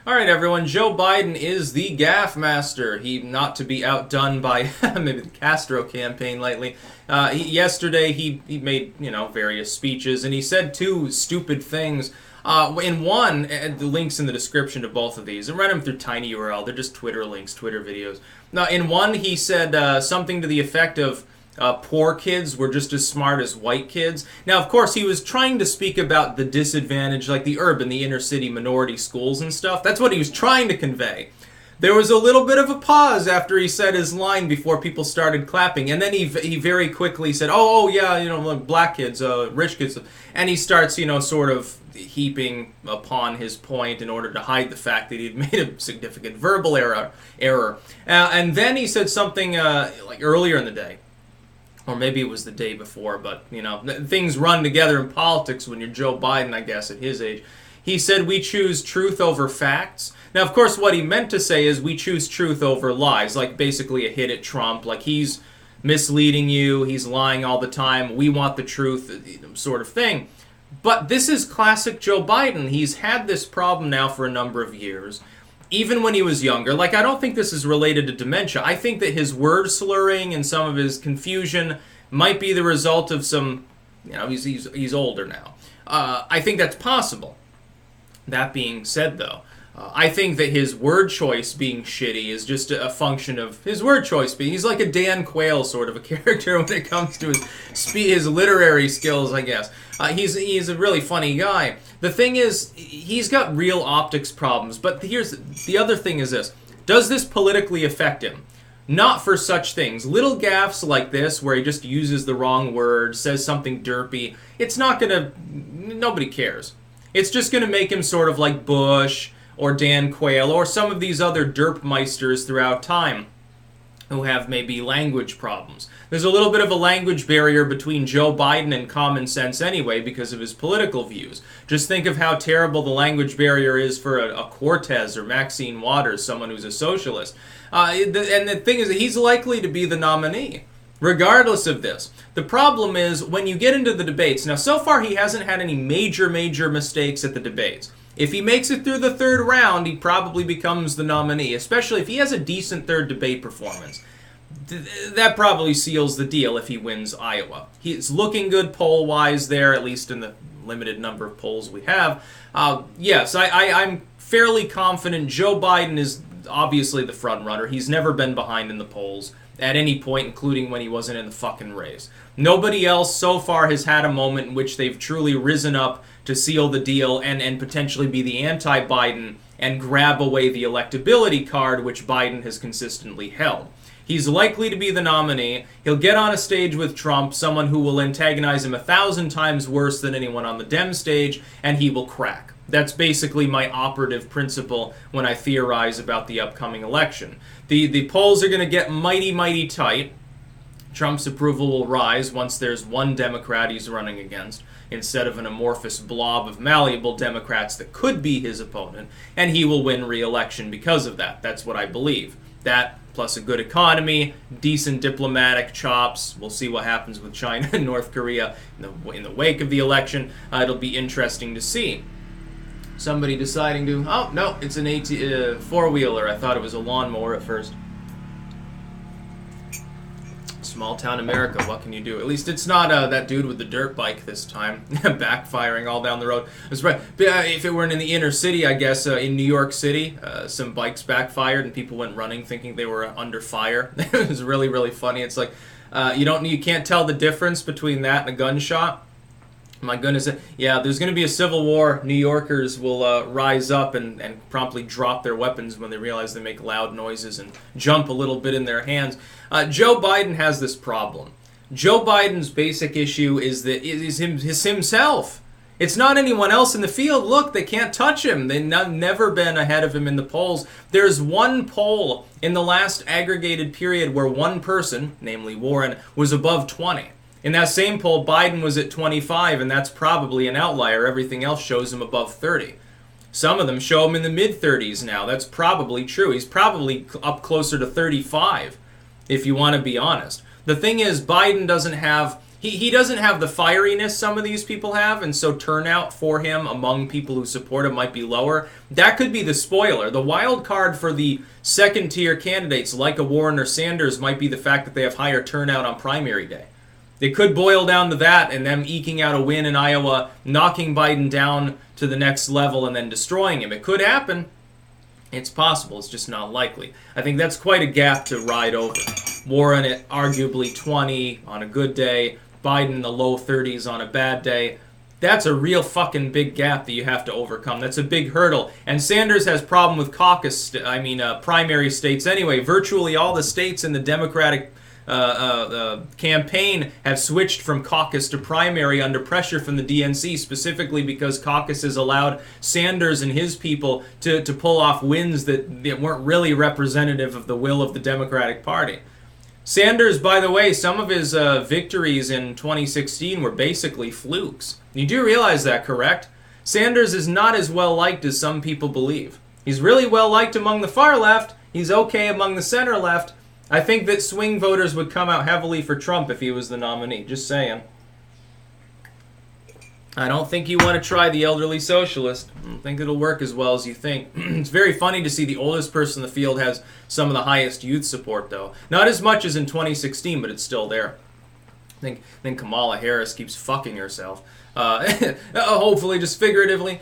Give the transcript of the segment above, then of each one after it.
All right, everyone. Joe Biden is the gaffe master. He not to be outdone by maybe the Castro campaign lately. Yesterday, he made various speeches, and he said two stupid things. In one, the links in the description to both of these, and read them through TinyURL. They're just Twitter links, Twitter videos. Now, in one, he said something to the effect of poor kids were just as smart as white kids. Now, of course, he was trying to speak about the disadvantage, like the urban, the inner city minority schools and stuff. That's what he was trying to convey. There was a little bit of a pause after he said his line before people started clapping, and then he very quickly said, oh yeah, like black kids, rich kids, and he starts, sort of heaping upon his point in order to hide the fact that he'd made a significant verbal error. And then he said something like earlier in the day, or maybe it was the day before, but, things run together in politics when you're Joe Biden, I guess, at his age. He said, we choose truth over facts. Now, of course, what he meant to say is we choose truth over lies, like basically a hit at Trump, like he's misleading you, he's lying all the time, we want the truth, sort of thing. But this is classic Joe Biden. He's had this problem now for a number of years. Even when he was younger, like I don't think this is related to dementia. I think that his word slurring and some of his confusion might be the result of some, he's older now. I think that's possible. That being said, though, I think that his word choice being shitty is just a function of his word choice being. He's like a Dan Quayle sort of a character when it comes to his literary skills, I guess. He's a really funny guy. The thing is, he's got real optics problems. But here's the other thing is this: does this politically affect him? Not for such things. Little gaffes like this, where he just uses the wrong word, says something derpy. It's not gonna. Nobody cares. It's just gonna make him sort of like Bush or Dan Quayle, or some of these other derpmeisters throughout time who have maybe language problems. There's a little bit of a language barrier between Joe Biden and common sense anyway because of his political views. Just think of how terrible the language barrier is for a Cortez or Maxine Waters, someone who's a socialist. And the thing is that he's likely to be the nominee, regardless of this. The problem is when you get into the debates. Now, so far he hasn't had any major mistakes at the debates. If he makes it through the third round, he probably becomes the nominee, especially if he has a decent third debate performance. That probably seals the deal if he wins Iowa. He's looking good poll-wise there, at least in the limited number of polls we have. Yes, I'm fairly confident Joe Biden is obviously the front runner. He's never been behind in the polls at any point, including when he wasn't in the fucking race. Nobody else so far has had a moment in which they've truly risen up to seal the deal and potentially be the anti-Biden and grab away the electability card which Biden has consistently held. He's likely to be the nominee. He'll get on a stage with Trump, someone who will antagonize him 1,000 times worse than anyone on the Dem stage, and he will crack. That's basically my operative principle when I theorize about the upcoming election. The polls are going to get mighty tight. Trump's approval will rise once there's one Democrat he's running against, instead of an amorphous blob of malleable Democrats that could be his opponent, and he will win re-election because of that. That's what I believe. That, plus a good economy, decent diplomatic chops. We'll see what happens with China and North Korea in the wake of the election. It'll be interesting to see. Somebody deciding to... Oh, no, it's an four-wheeler. I thought it was a lawnmower at first. Small town America, what can you do? At least it's not that dude with the dirt bike this time, backfiring all down the road. That's right. If it weren't in the inner city, I guess in New York City, some bikes backfired and people went running thinking they were under fire. It was really funny. It's like you can't tell the difference between that and a gunshot. My goodness, yeah, there's going to be a civil war. New Yorkers will rise up and promptly drop their weapons when they realize they make loud noises and jump a little bit in their hands. Joe Biden has this problem. Joe Biden's basic issue is himself. It's not anyone else in the field. Look, they can't touch him. They've never been ahead of him in the polls. There's one poll in the last aggregated period where one person, namely Warren, was above 20. In that same poll, Biden was at 25, and that's probably an outlier. Everything else shows him above 30. Some of them show him in the mid-30s now. That's probably true. He's probably up closer to 35, if you want to be honest. The thing is, Biden doesn't have He doesn't have the fieriness some of these people have, and so turnout for him among people who support him might be lower. That could be the spoiler. The wild card for the second-tier candidates like a Warren or Sanders might be the fact that they have higher turnout on primary day. It could boil down to that and them eking out a win in Iowa, knocking Biden down to the next level and then destroying him. It could happen. It's possible. It's just not likely. I think that's quite a gap to ride over. Warren at arguably 20 on a good day. Biden in the low 30s on a bad day. That's a real fucking big gap that you have to overcome. That's a big hurdle. And Sanders has problem with primary states anyway. Virtually all the states in the Democratic campaign have switched from caucus to primary under pressure from the DNC, specifically because caucuses allowed Sanders and his people to pull off wins that weren't really representative of the will of the Democratic Party. Sanders, by the way, some of his victories in 2016 were basically flukes. You do realize that, correct? Sanders is not as well liked as some people believe. He's really well liked among the far left. He's okay among the center left. I think that swing voters would come out heavily for Trump if he was the nominee. Just saying. I don't think you want to try the elderly socialist. I don't think it'll work as well as you think. It's very funny to see the oldest person in the field has some of the highest youth support, though. Not as much as in 2016, but it's still there. I think Kamala Harris keeps fucking herself. Hopefully, just figuratively.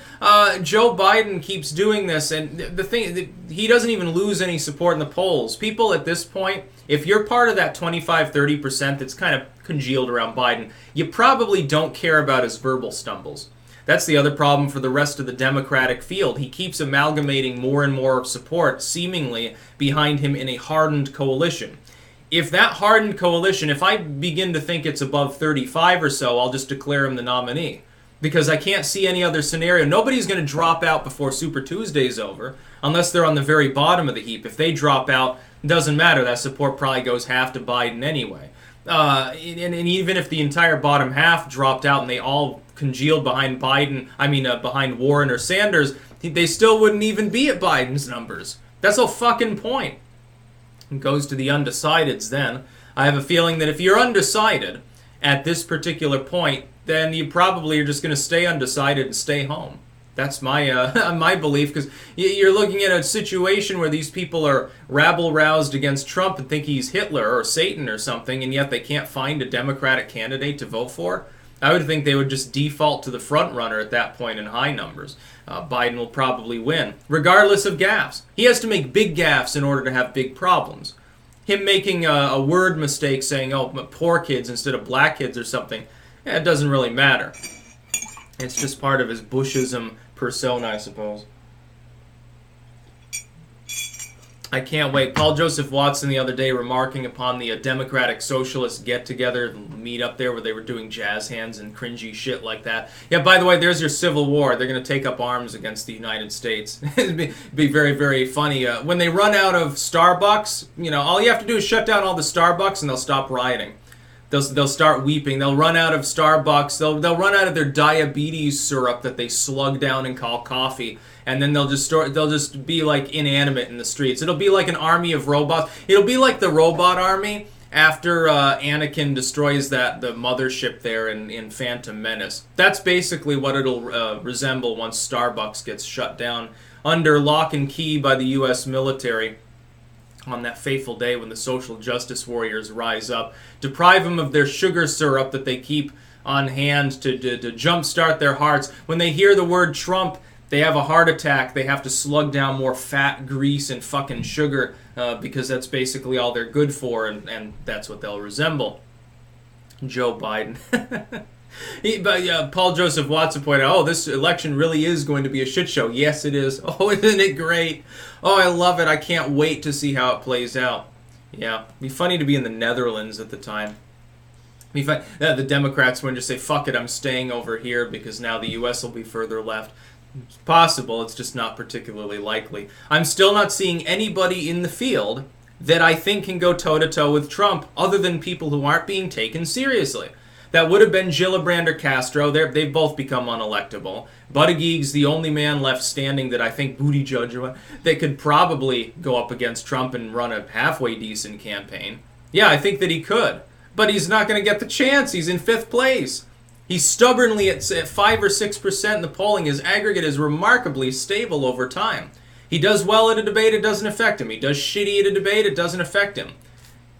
Joe Biden keeps doing this, and the thing, he doesn't even lose any support in the polls. People at this point, if you're part of that 25-30% that's kind of congealed around Biden, you probably don't care about his verbal stumbles. That's the other problem for the rest of the Democratic field. He keeps amalgamating more and more support, seemingly, behind him in a hardened coalition. If that hardened coalition, if I begin to think it's above 35 or so, I'll just declare him the nominee. Because I can't see any other scenario. Nobody's going to drop out before Super Tuesday's over, unless they're on the very bottom of the heap. If they drop out, it doesn't matter. That support probably goes half to Biden anyway. And even if the entire bottom half dropped out and they all congealed behind behind Warren or Sanders, they still wouldn't even be at Biden's numbers. That's the fucking point. It goes to the undecideds then. I have a feeling that if you're undecided at this particular point, then you probably are just going to stay undecided and stay home. That's my my belief, because you're looking at a situation where these people are rabble-roused against Trump and think he's Hitler or Satan or something, and yet they can't find a Democratic candidate to vote for. I would think they would just default to the front runner at that point in high numbers. Biden will probably win, regardless of gaffes. He has to make big gaffes in order to have big problems. Him making a word mistake saying, oh, poor kids instead of black kids or something, it doesn't really matter. It's just part of his Bushism persona, I suppose. I can't wait. Paul Joseph Watson the other day remarking upon the Democratic Socialist get-together, meet up there where they were doing jazz hands and cringy shit like that. Yeah, by the way, there's your civil war. They're going to take up arms against the United States. It'd be very, very funny. When they run out of Starbucks, all you have to do is shut down all the Starbucks and they'll stop rioting. They'll start weeping. They'll run out of Starbucks. They'll run out of their diabetes syrup that they slug down and call coffee, and then they'll just be like inanimate in the streets. It'll be like an army of robots. It'll be like the robot army after Anakin destroys the mothership there in Phantom Menace. That's basically what it'll resemble once Starbucks gets shut down under lock and key by the U.S. military. On that fateful day when the social justice warriors rise up, deprive them of their sugar syrup that they keep on hand to jumpstart their hearts. When they hear the word Trump, they have a heart attack. They have to slug down more fat, grease, and fucking sugar because that's basically all they're good for, and that's what they'll resemble. Joe Biden. Paul Joseph Watson pointed out, this election really is going to be a shit show. Yes, it is. Oh, isn't it great? Oh, I love it. I can't wait to see how it plays out. Yeah, it'd be funny to be in the Netherlands at the time. The Democrats wouldn't just say, fuck it, I'm staying over here because now the U.S. will be further left. It's possible, it's just not particularly likely. I'm still not seeing anybody in the field that I think can go toe-to-toe with Trump other than people who aren't being taken seriously. That would have been Gillibrand or Castro. They've both become unelectable. Buttigieg's the only man left standing that I think Buttigieg that could probably go up against Trump and run a halfway decent campaign. Yeah, I think that he could. but he's not going to get the chance. He's in 5th place. He's stubbornly at 5 or 6% in the polling. His aggregate is remarkably stable over time. He does well at a debate, it doesn't affect him. He does shitty at a debate, it doesn't affect him.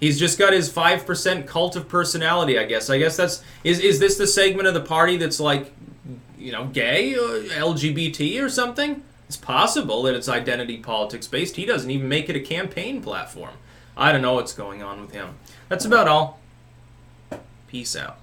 He's just got his 5% cult of personality, I guess. I guess that's... Is this the segment of the party that's like, you know, gay, or LGBT or something? It's possible that it's identity politics based. He doesn't even make it a campaign platform. I don't know what's going on with him. That's about all. Peace out.